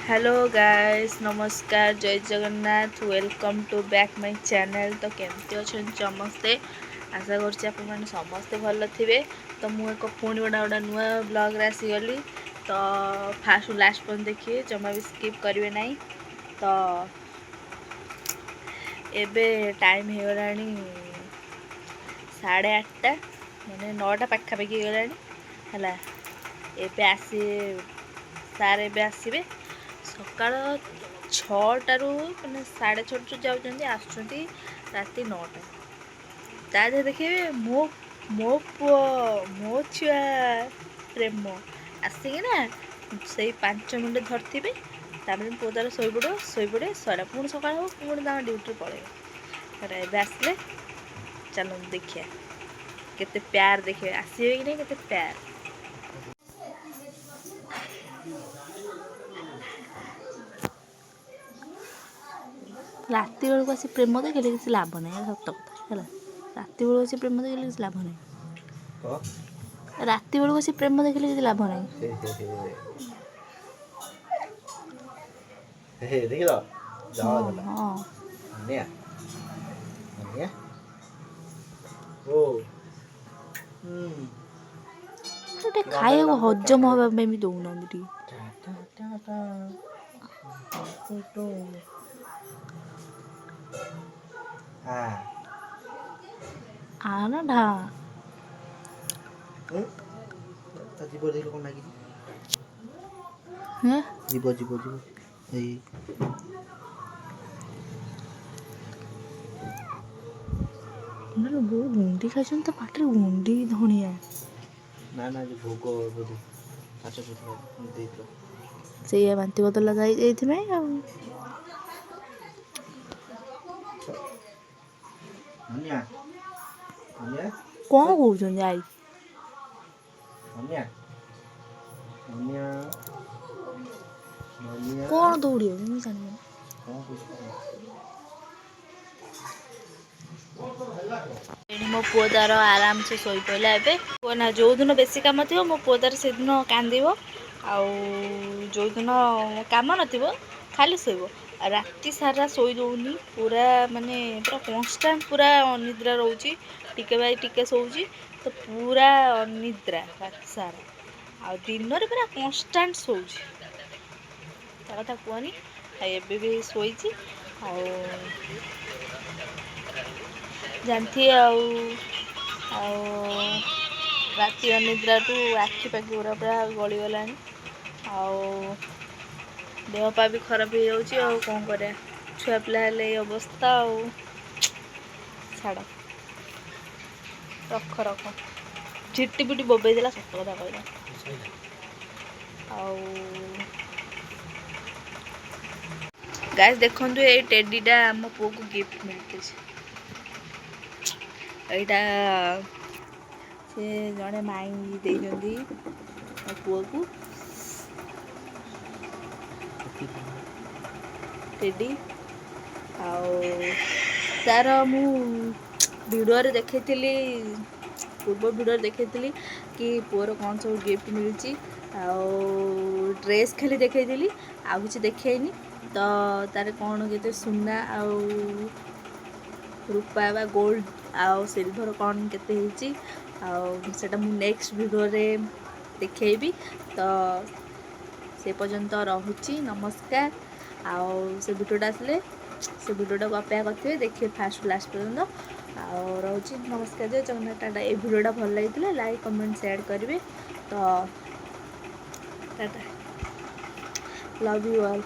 Hello guys नमस्कार जय Jagannath welcome to back my channel. तो केमती अच्छा समस्ते आशा कर समस्ते भल थे। तो मुझे पुणी गोटे नुआ ब्लॉग आसीगली। तो फास्ट लास्ट पर्यटन देखिए जमा भी स्किप करेंगे ना। तो एबे टाइम हो गला 8:30 मैंने 9टा पाखापाखि गला एबे आसी सार एबे आसबे सकाळ 6टारू मैंने 6:30 जाऊँ आसुँच राति 9टा तादे देखिए मो मो पुओ मो छुआ प्रेम आसिक ना से 5 मिनट धरथिबे तापर पुओ तार शोपड़े सरा पुणी सका पुणी ड्यूटी पड़े एबे आसले चलो देखिए केते प्यार देखिए आसबे कि नहीं केते प्यार राति बेलू आसी प्रेम देखिले किसी लाभ ना सत कथा है राति बेलू आसी प्रेम देखिले किसी लाभ ना राति बेलू आसी प्रेम देखिले किसी लाभ ना खाया हजम हवा भी दौना आना ढा जीव देख कौन लगी जीव जीव जीव बहुत गुंडी खाई तो पाटे गुंडी धनिया ना ना जो भोग बोधे से बांति बदल जाए कौन कौन आई कौन दौड़ी मो पुओ तार आराम से शोई पड़ा ए ना जो दिन बेसी कम थी मो पुओ तार से दिन कांद जो दिन कम न खाली शोब राति सारा शोई दौनी पूरा माने पूरा कन्स्टांट पूरा अनिद्रा रोची टिके बाई टिके शोची तो पूरा अनिद्रा राति सारा आ दिन में पूरा कन्स्टांट शोची ता कथा कहनी एबे भी शोई जानती राति अनिद्रा टू आखि पाखि पूरा पूरा गलीगला देहपा भी खराब हो जाऊँ कौन कर छुआ पिला अवस्था छाड़ रख रख झिटी पिटी बोबई देला सत कथा कहला गाइस देखो ये टेडीटा आम पुओ को गिफ्ट मिलती यहाँ से जड़े माई देती पुओ को टेडी तार मु वीडियो देखी पूर्व वीडियो देखी कि पुअर कौन सब गिफ्ट मिलूँ ड्रेस खाली देखी आ कि देखेनी तो तार कौन के सुना रूपा बा गोल्ड आउ सिल्वर कौन केते सेटा मु नेक्स्ट वीडियो रे देखेबी। तो से पर्यंत रहुची नमस्कार से वीडियोटा आसले से वीडियोटा को अपेक्षा करते देखिए फास्ट लास्ट पर्यंत रोची नमस्कार जय जगन्नाथ टाटा। ये वीडियोटा भल लगी लाइक कमेंट शेयर करेंगे। तो टाटा लव यू ऑल।